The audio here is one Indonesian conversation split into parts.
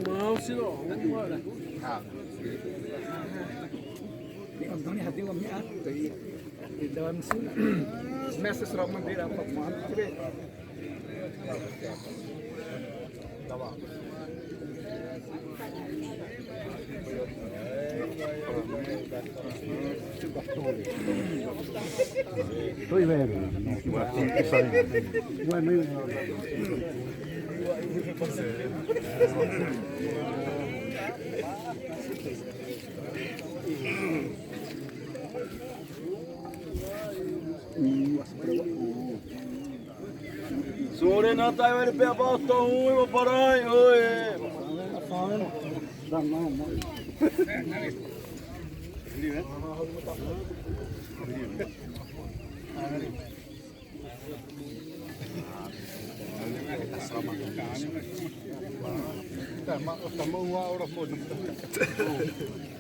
Mau sih loh. Ang hati kami at di dalam sini message serap mandira apa mau sih Tôi về rồi. Ngoài mấy Sore na tayo ele pé volta meu paranho, oi.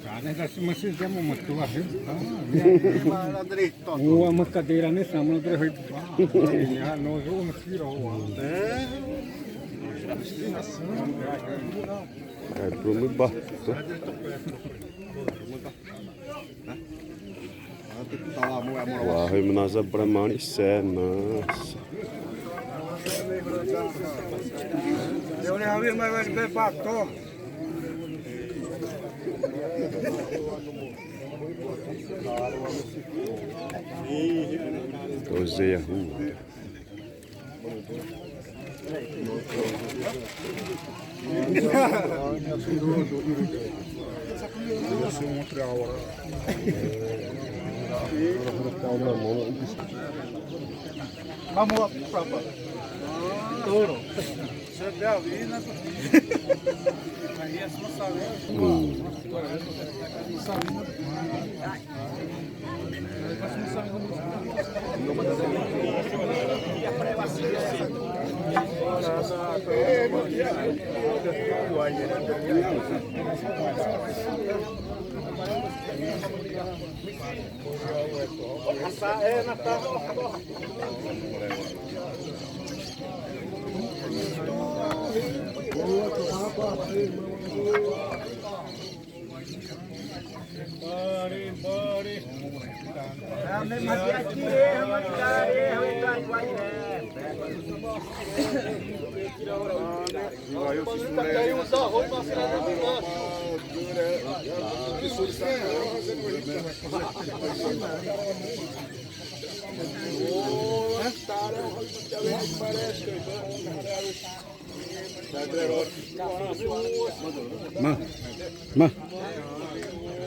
Karena masih dia mau mertua sih. Gua mas cadeira nesse sama terus. Ya, no jogo masih rawa. Belum bato. Wahai menazar bermanis senas. eu nem havia mais bem pato Doze a rua. vamos para touro você deu ali né aí é só saber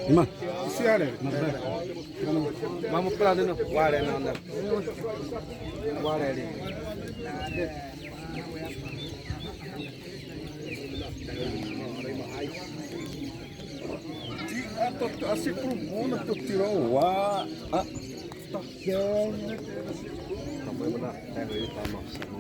Ma. vamos para dentro guarda não anda guarda ali assim pro mundo tu tirou o ar tá quente Tamanho da terra ele tá amassando.